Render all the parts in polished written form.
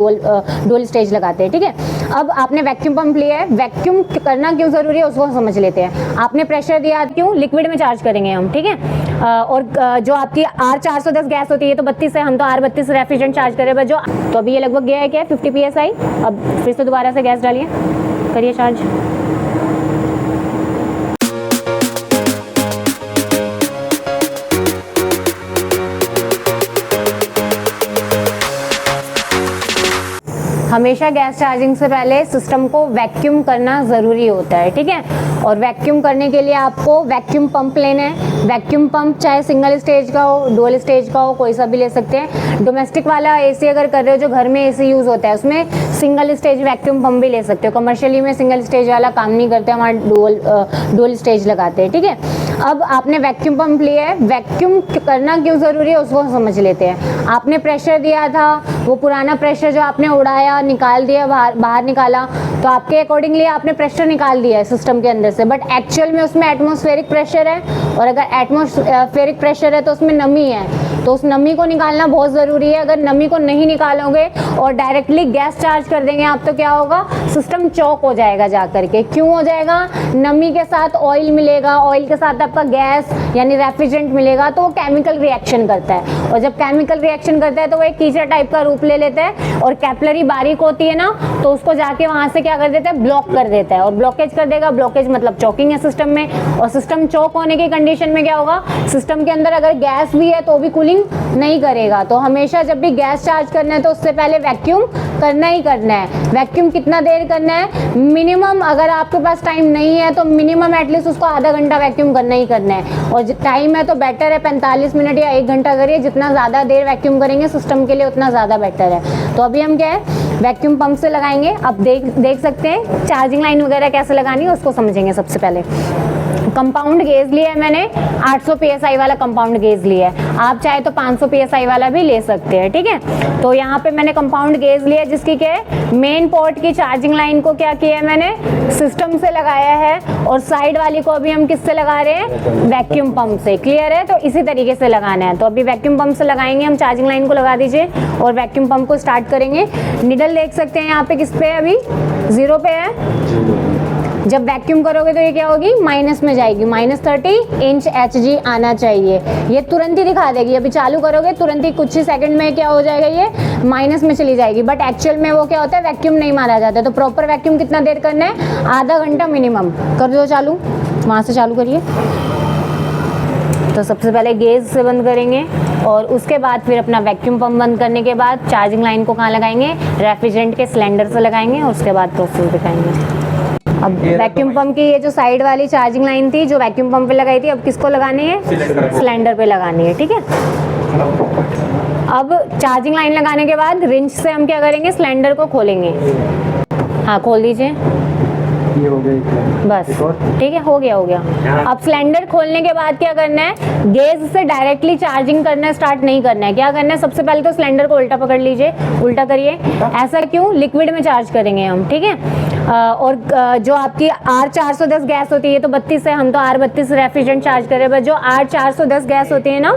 Dual stage लगाते हैं, ठीक है। अब आपने वैक्यूम पंप लिया है, वैक्यूम करना क्यों जरूरी है उसको समझ लेते हैं। आपने प्रेशर दिया, क्यों? लिक्विड में चार्ज करेंगे हम, ठीक है। और जो आपकी R410 गैस होती है तो 32 है, हम तो R32 रेफ्रिजरेंट चार्ज करें बस जो, तो अभी ये लगभग गया है क्या 50 PSI। अब फिर से दोबारा से गैस डालिए, करिए चार्ज। हमेशा गैस चार्जिंग से पहले सिस्टम को वैक्यूम करना ज़रूरी होता है, ठीक है। और वैक्यूम करने के लिए आपको वैक्यूम पंप लेना है। वैक्यूम पंप चाहे सिंगल स्टेज का हो, डुअल स्टेज का हो, कोई सा भी ले सकते हैं। डोमेस्टिक वाला एसी अगर कर रहे हो, जो घर में एसी यूज़ होता है, उसमें सिंगल स्टेज वैक्यूम पंप भी ले सकते हो। कमर्शियली में सिंगल स्टेज वाला काम नहीं करते, हमारा डुअल स्टेज लगाते हैं, ठीक है। अब आपने वैक्यूम पंप लिया है, वैक्यूम करना क्यों ज़रूरी है उसको समझ लेते हैं। आपने प्रेशर दिया था, वो पुराना प्रेशर जो आपने उड़ाया, निकाल दिया, बाहर निकाला, तो आपके अकॉर्डिंगली आपने प्रेशर निकाल दिया है सिस्टम के अंदर से, बट एक्चुअल में उसमें एटमॉस्फेरिक प्रेशर है, और अगर एटमॉस्फेरिक प्रेशर है तो उसमें नमी है, तो उस नमी को निकालना बहुत ज़रूरी है। अगर नमी को नहीं निकालोगे और डायरेक्टली गैस चार्ज कर देंगे आप, तो क्या होगा, सिस्टम चौक हो जाएगा जा करके। क्यों हो जाएगा? नमी के साथ ऑयल मिलेगा, ऑयल के साथ आपका गैस यानी रेफ्रिजरेंट मिलेगा, तो वो केमिकल रिएक्शन करता है, और जब केमिकल रिएक्शन करता है तो वो एक कीचड़ टाइप का रूप ले लेता है, और कैपिलरी बारीक होती है ना, तो उसको जाके वहाँ से क्या कर देता है, ब्लॉक कर देता है, और ब्लॉकेज कर देगा। ब्लॉकेज मतलब चौकिंग है सिस्टम में, और सिस्टम चौक होने की कंडीशन में क्या होगा, सिस्टम के अंदर अगर गैस भी है तो भी कूलिंग नहीं करेगा। तो हमेशा जब भी गैस चार्ज करना है तो उससे पहले वैक्यूम करना ही करना है। वैक्यूम कितना देर करना है? मिनिमम, अगर आपके पास टाइम नहीं है तो मिनिमम एटलीस्ट उसको आधा घंटा वैक्यूम करना ही करना है, और टाइम है तो बेटर है 45 मिनट या 1 घंटा करिए। जितना ज़्यादा देर वैक्यूम करेंगे सिस्टम के लिए उतना ज़्यादा बेटर है। तो अभी हम क्या है, वैक्यूम पंप से लगाएंगे। अब देख सकते हैं चार्जिंग लाइन वगैरह कैसे लगानी है उसको समझेंगे। सबसे पहले कंपाउंड गेज लिया है मैंने, 800 PSI वाला कंपाउंड गेज लिया है, आप चाहे तो 500 PSI वाला भी ले सकते हैं, ठीक है। तो यहाँ पे मैंने कंपाउंड गेज लिया जिसकी क्या है, मेन पोर्ट की चार्जिंग लाइन को क्या किया है मैंने, सिस्टम से लगाया है, और साइड वाली को अभी हम किससे लगा रहे हैं, वैक्यूम पंप से। क्लियर है? तो इसी तरीके से लगाना है। तो अभी वैक्यूम पंप से लगाएंगे हम, चार्जिंग लाइन को लगा दीजिए और वैक्यूम पंप को स्टार्ट करेंगे। निडल देख सकते हैं यहाँ पे किस पे है, अभी 0 पे है। जब वैक्यूम करोगे तो ये क्या होगी, माइनस में जाएगी, -30 इंच HG आना चाहिए। ये तुरंत ही दिखा देगी, अभी चालू करोगे तुरंत ही कुछ ही सेकंड में क्या हो जाएगा, ये माइनस में चली जाएगी। बट एक्चुअल में वो क्या होता है, वैक्यूम नहीं माना जाता है। तो प्रॉपर वैक्यूम कितना देर करना है, आधा घंटा मिनिमम। कर दो चालू, वहाँ से चालू करिए। तो सबसे पहले गेज से बंद करेंगे, और उसके बाद फिर अपना वैक्यूम पंप बंद करने के बाद चार्जिंग लाइन को कहाँ लगाएंगे, रेफ्रिजरेंट के सिलेंडर से लगाएंगे, और उसके बाद प्रोसेस दिखाएंगे। अब वैक्यूम पंप की ये जो साइड वाली चार्जिंग लाइन थी जो वैक्यूम पंप पे लगाई थी, अब किसको लगानी है, सिलेंडर पे लगानी है, ठीक है। अब चार्जिंग लाइन लगाने के बाद रिंच से हम क्या करेंगे, सिलेंडर को खोलेंगे। हाँ, खोल दीजिए, ये हो गई बस ठीक है, हो गया। अब सिलेंडर खोलने के बाद क्या करना है, गेज से डायरेक्टली चार्जिंग करना स्टार्ट नहीं करना है। क्या करना है, सबसे पहले तो सिलेंडर को उल्टा पकड़ लीजिए, उल्टा करिए। ऐसा क्यों, लिक्विड में चार्ज करेंगे हम, ठीक है। और जो आपकी R410 गैस होती है, तो 32 है, हम तो R32 रेफ्रिजरेंट चार्ज कर रहे हैं, बस जो R410 गैस होती है ना,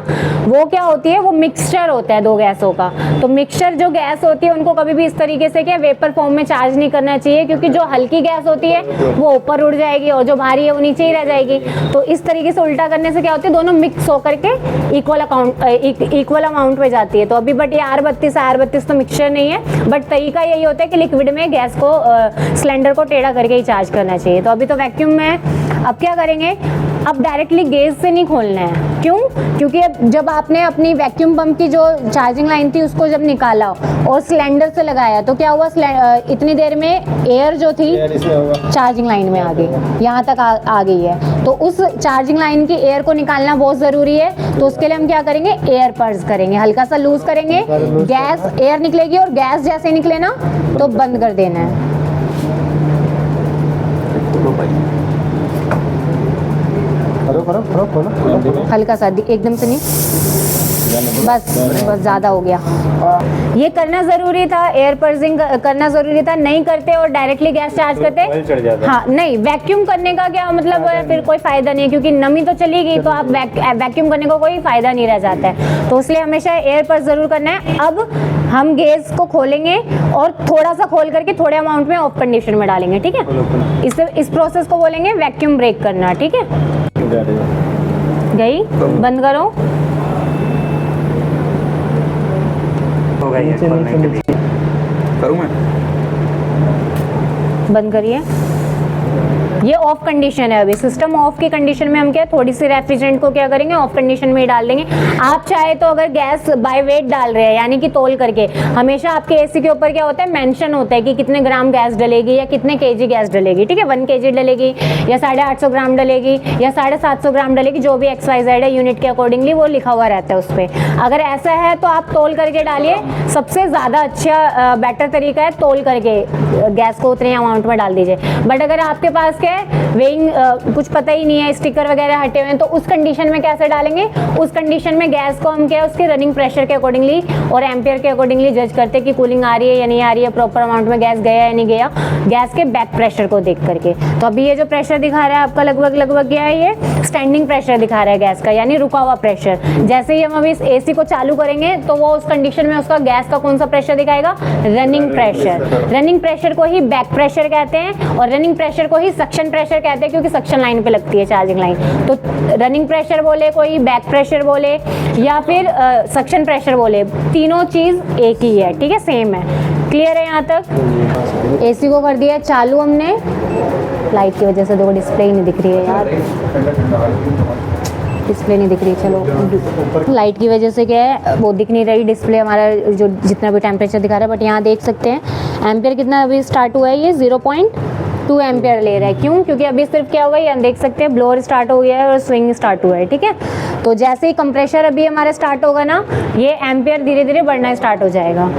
वो क्या होती है, वो मिक्सचर होता है 2 गैसों का। तो मिक्सचर जो गैस होती है उनको कभी भी इस तरीके से क्या वेपर फॉर्म में चार्ज नहीं करना चाहिए, क्योंकि जो हल्की गैस होती है वो ऊपर उड़ जाएगी और जो भारी है वो नीचे ही रह जाएगी। तो इस तरीके से उल्टा करने से क्या होती है, दोनों मिक्स होकर के इक्वल अमाउंट में जाती है। तो अभी बट ये R32 तो मिक्सचर नहीं है, बट तरीका यही होता है कि लिक्विड में गैस को सिलेंडर को टेढ़ा करके ही चार्ज करना चाहिए। तो अभी तो वैक्यूम में है। अब क्या करेंगे, अब डायरेक्टली गेज से नहीं खोलना है। क्यों? क्योंकि अब जब आपने अपनी वैक्यूम पंप की जो चार्जिंग लाइन थी उसको जब निकाला और सिलेंडर से लगाया, तो क्या हुआ, इतनी देर में एयर जो थी चार्जिंग लाइन में आ गई, यहाँ तक आ गई है। तो उस चार्जिंग लाइन की एयर को निकालना बहुत ज़रूरी है। तो उसके लिए हम क्या करेंगे, एयर पर्स करेंगे, हल्का सा लूज करेंगे, गैस एयर निकलेगी, और गैस जैसे निकले ना तो बंद कर देना है। करो हल्का सा, एकदम से नहीं। बस बस ज़्यादा हो गया। ये करना ज़रूरी था, एयर पर्सिंग करना ज़रूरी था, नहीं करते और डायरेक्टली गैस चार्ज करते। ऑयल चढ़ जाता है। हाँ नहीं, वैक्यूम करने का क्या मतलब है, फिर कोई फ़ायदा नहीं है, क्योंकि नमी तो चली गई, तो आप वैक्यूम करने का कोई फ़ायदा नहीं रह जाता है। तो इसलिए हमेशा एयर पर ज़रूर करना है। अब हम गैस को खोलेंगे और थोड़ा सा खोल करके थोड़े अमाउंट में ऑफ कंडीशन में डालेंगे, ठीक है। इस प्रोसेस को बोलेंगे वैक्यूम ब्रेक करना, ठीक है। गई, बंद करो। हो गई है खोलने के लिए। करूँ मैं? बंद करिए। ये ऑफ कंडीशन है, अभी सिस्टम ऑफ की कंडीशन में हम क्या थोड़ी सी रेफ्रिजरेंट को क्या करेंगे, ऑफ कंडीशन में ही डाल देंगे। आप चाहे तो अगर गैस बाय वेट डाल रहे हैं, यानी कि तोल करके, हमेशा आपके एसी के ऊपर क्या होता है, मेंशन होता है कि कितने ग्राम गैस डलेगी या कितने केजी गैस डलेगी, ठीक है। 1 केजी डलेगी या 850 ग्राम डलेगी या 750 ग्राम डलेगी, जो भी XYZ है यूनिट के अकॉर्डिंगली वो लिखा हुआ रहता है उस पर। अगर ऐसा है तो आप तोल करके डालिए, सबसे ज़्यादा अच्छा बेटर तरीका है तोल करके गैस को उतने अमाउंट में डाल दीजिए। बट अगर आपके पास क्या है, वेइंग कुछ पता ही नहीं है, स्टिकर वगैरह हटे हुए हैं, तो उस कंडीशन में कैसे डालेंगे, उस कंडीशन में गैस को हम क्या है उसके रनिंग प्रेशर के अकॉर्डिंगली और एम्पियर के अकॉर्डिंगली जज करते हैं कि कूलिंग आ रही है या नहीं आ रही है, प्रॉपर अमाउंट में गैस गया या नहीं गया, गैस के बैक प्रेशर को देख करके। तो अभी ये जो प्रेशर दिखा रहा है आपका लगभग क्या है, ये स्टैंडिंग प्रेशर दिखा रहा है गैस का, यानी रुका हुआ प्रेशर। जैसे ही हम अभी इस AC को चालू करेंगे तो वो उस कंडीशन में उसका गैस का कौन सा प्रेशर दिखाएगा, रनिंग प्रेशर। रनिंग प्रेशर को ही बैक प्रेशर कहते हैं और रनिंग प्रेशर को ही सक्शन प्रेशर कहते हैं, क्योंकि सक्शन लाइन पे लगती है चार्जिंग लाइन। तो रनिंग प्रेशर बोले कोई, बैक प्रेशर बोले या फिर सक्शन प्रेशर बोले, तीनों चीज़ एक ही है, ठीक है, सेम है। क्लियर है यहाँ तक। AC को कर दिया चालू हमने, लाइट की वजह से देखो डिस्प्ले ही नहीं दिख रही है यार, डिस्प्ले नहीं दिख रही। चलो लाइट की वजह से क्या है, वो दिख नहीं रही डिस्प्ले हमारा, जो जितना भी टेम्परेचर दिखा रहा है। बट यहाँ देख सकते हैं एम्पियर कितना अभी स्टार्ट हुआ है, ये 0.2 एम्पियर ले रहा है। क्यों? क्योंकि अभी सिर्फ क्या हुआ है, यहाँ देख सकते हैं ब्लोअर स्टार्ट हो गया है और स्विंग स्टार्ट हुआ है, ठीक है। तो जैसे ही कंप्रेशर अभी हमारा स्टार्ट होगा ना, ये एम्पियर धीरे धीरे बढ़ना स्टार्ट हो जाएगा।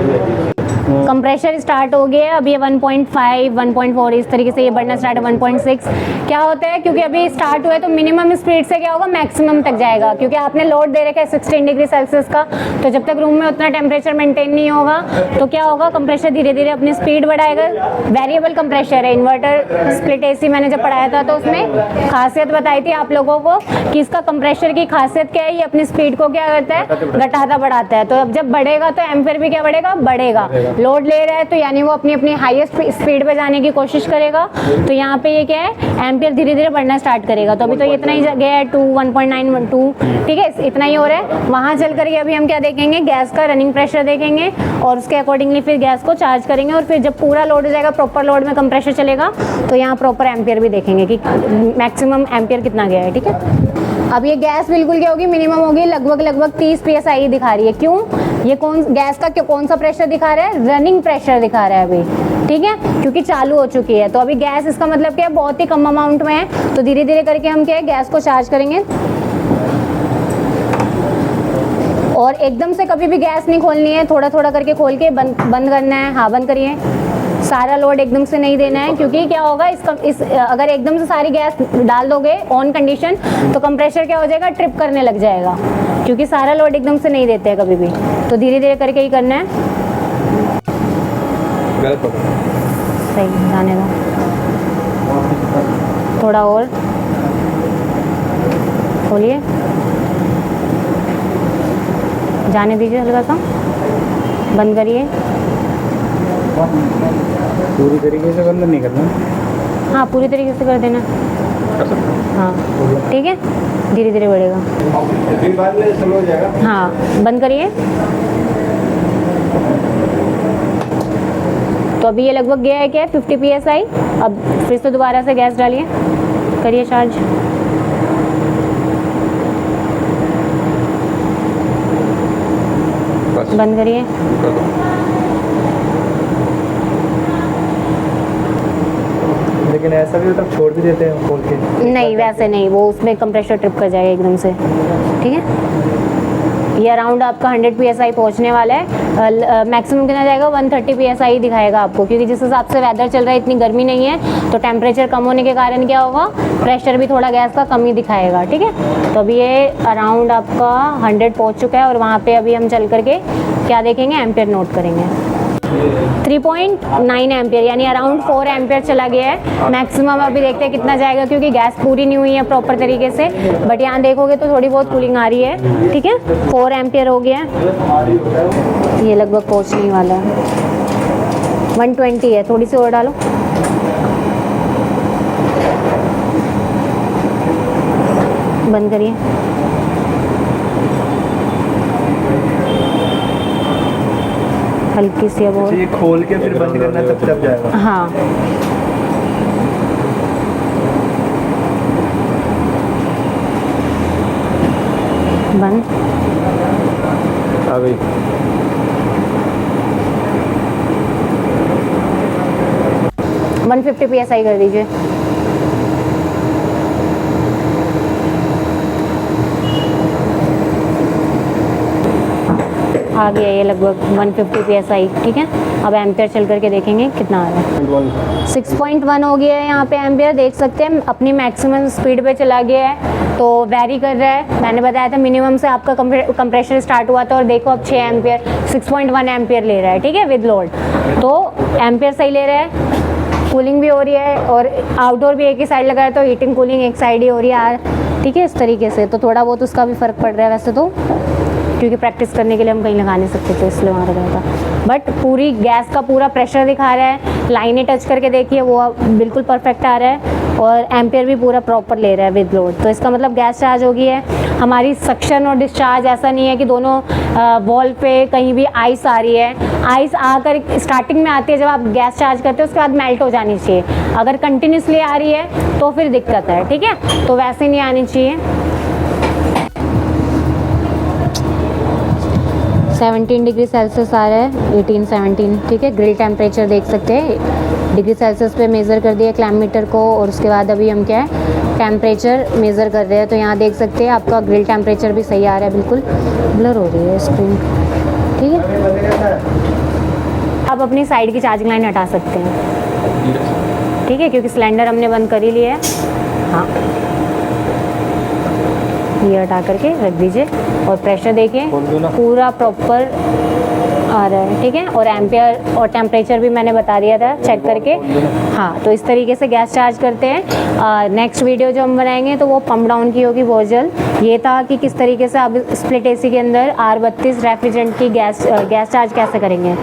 कंप्रेशर स्टार्ट हो गया है, अब ये 1.5, 1.4 इस तरीके से ये बढ़ना स्टार्ट है, 1.6। क्या होता है, क्योंकि अभी स्टार्ट हुआ है तो मिनिमम स्पीड से क्या होगा, मैक्सिमम तक जाएगा, क्योंकि आपने लोड दे रखा है 16 डिग्री सेल्सियस का। तो जब तक रूम में उतना टेम्परेचर मेंटेन नहीं होगा तो क्या होगा, कंप्रेशर धीरे धीरे अपनी स्पीड बढ़ाएगा। वेरिएबल कंप्रेशर है, इन्वर्टर स्प्लिट AC मैंने जब पढ़ाया था तो उसमें खासियत बताई थी आप लोगों को कि इसका कंप्रेशर की खासियत क्या है, ये अपनी स्पीड को क्या करता है, घटाता बढ़ाता है। तो अब जब बढ़ेगा तो एम्पियर भी क्या बढ़ेगा, बढ़ेगा। लोड ले रहा है तो यानी वो अपनी हाईएस्ट स्पीड पे जाने की कोशिश करेगा। तो यहाँ पे ये क्या है, एम्पियर धीरे धीरे बढ़ना स्टार्ट करेगा। तो अभी तो इतना ही गया है 2, 1.9, 2, ठीक है, इतना ही हो रहा है। वहाँ चल करके अभी हम क्या देखेंगे, गैस का रनिंग प्रेशर देखेंगे और उसके अकॉर्डिंगली फिर गैस को चार्ज करेंगे। और फिर जब पूरा लोड हो जाएगा, प्रॉपर लोड में कंप्रेशर चलेगा, तो यहाँ प्रॉपर एम्पियर भी देखेंगे कि मैक्सिमम एम्पियर कितना गया है, ठीक है। अब ये गैस बिल्कुल क्या होगी, मिनिमम होगी, लगभग 30 PSI दिखा रही है। क्यों? ये गैस का कौन सा प्रेशर दिखा रहा है, रनिंग प्रेशर दिखा रहा है अभी, ठीक है, क्योंकि चालू हो चुकी है। तो अभी गैस, इसका मतलब क्या है, बहुत ही कम अमाउंट में है। तो धीरे धीरे करके हम क्या है, गैस को चार्ज करेंगे। और एकदम से कभी भी गैस नहीं खोलनी है, थोड़ा थोड़ा करके खोल के बंद करना है। हाँ, बंद करिए। सारा लोड एकदम से नहीं देना है, क्योंकि क्या होगा, अगर एकदम से सारी गैस डाल दोगे ऑन कंडीशन तो कंप्रेशर क्या हो जाएगा, ट्रिप करने लग जाएगा, क्योंकि सारा लोड एकदम से नहीं देते हैं कभी भी। तो धीरे धीरे करके ही करना है। सही, जाने दो, थोड़ा और खोलिए, जाने दीजिए हल्का सा, बंद करिए। पूरी तरीके से बंद नहीं करना। हाँ, पूरी तरीके से कर देना। हाँ, ठीक है, धीरे धीरे बढ़ेगा। हाँ, बंद करिए। तो अभी ये लगभग गया है क्या, 50 PSI। अब फिर से दोबारा से गैस डालिए, करिए चार्ज। बंद करिए। लेकिन ऐसा भी होता है, छोड़ भी देते हैं खोल के। नहीं, वैसे नहीं, वो उसमें कंप्रेशर ट्रिप कर जाएगा एकदम से, ठीक है। ये अराउंड आपका 100 PSI पहुंचने वाला है। मैक्सिमम कितना जाएगा, 130 PSI दिखाएगा आपको, क्योंकि जिस हिसाब से वेदर चल रहा है इतनी गर्मी नहीं है, तो टेम्परेचर कम होने के कारण क्या होगा, प्रेशर भी थोड़ा गैस का कम ही दिखाएगा। ठीक है, तो अभी ये अराउंड आपका 100 पहुँच चुका है और वहाँ पर अभी हम चल करके क्या देखेंगे, एम्पियर नोट करेंगे। 3.9 एम्पियर यानी अराउंड 4 एम्पियर चला गया है। मैक्सिमम अभी देखते हैं कितना जाएगा, क्योंकि गैस पूरी नहीं हुई है प्रॉपर तरीके से, बट यहाँ देखोगे तो थोड़ी बहुत कूलिंग आ रही है। ठीक है, 4 एम्पियर हो गया है, ये लगभग पहुँचने ही वाला है। 120 है, थोड़ी सी और डालो। बंद करिए। हल्की सी अब और, ये खोल के फिर बंद करना तब जाएगा। हाँ बंद। आ गई। वन 150 PSI कर दीजिए। आ गया ये लगभग 150 PSI। ठीक है, अब एम्पियर चल करके देखेंगे कितना आ रहा है। 6.1 हो गया है यहाँ पे एम्पियर, देख सकते हैं अपनी मैक्सिमम स्पीड पे चला गया है, तो वेरी कर रहा है। मैंने बताया था मिनिमम से आपका कंप्रेशर स्टार्ट हुआ था और देखो अब 6 एम्पियर 6.1 एम्पियर ले रहा है। ठीक है, विद लोड, तो एम्पियर सही ले रहा है, कूलिंग भी हो रही है और आउटडोर भी एक ही साइड लगा है, तो हीटिंग कूलिंग एक साइड ही हो रही है यार। ठीक है, इस तरीके से तो थोड़ा बहुत उसका भी फ़र्क पड़ रहा है वैसे तो, क्योंकि प्रैक्टिस करने के लिए हम कहीं लगा नहीं सकते थे, इसलिए वहाँ रखा था। बट पूरी गैस का पूरा प्रेशर दिखा रहा है, लाइनें टच करके देखिए वो बिल्कुल परफेक्ट आ रहा है और एम्पियर भी पूरा प्रॉपर ले रहा है विद लोड, तो इसका मतलब गैस चार्ज हो गई है हमारी। सक्शन और डिस्चार्ज ऐसा नहीं है कि दोनों वॉल पे कहीं भी आइस आ रही है। आइस आकर स्टार्टिंग में आती है जब आप गैस चार्ज करते हो, उसके बाद मेल्ट हो जानी चाहिए। अगर कंटिन्यूसली आ रही है तो फिर दिक्कत है। ठीक है, तो वैसे नहीं आनी चाहिए। 17 डिग्री सेल्सियस आ रहा है, 18-17। ठीक है, ग्रिल टेम्परेचर देख सकते हैं, डिग्री सेल्सियस पे मेज़र कर दिया क्लैम मीटर को, और उसके बाद अभी हम क्या है टेम्परेचर मेज़र कर रहे हैं, तो यहाँ देख सकते हैं आपका ग्रिल टेम्परेचर भी सही आ रहा है, बिल्कुल ब्लर हो रही है स्क्रीन। ठीक है, आप अपनी साइड की चार्जिंग लाइन हटा सकते हैं। ठीक है, क्योंकि सिलेंडर हमने बंद कर ही लिया है। हाँ, ये हटा करके रख दीजिए और प्रेशर देखिए पूरा प्रॉपर आ रहा है। ठीक है, और एम्पियर और टेम्परेचर भी मैंने बता दिया था चेक करके। हाँ, तो इस तरीके से गैस चार्ज करते हैं। नेक्स्ट वीडियो जो हम बनाएंगे तो वो पम्प डाउन की होगी बहुत जल्द। ये था कि किस तरीके से आप स्प्लिट एसी के अंदर R32 रेफ्रिजरेंट की गैस चार्ज कैसे करेंगे।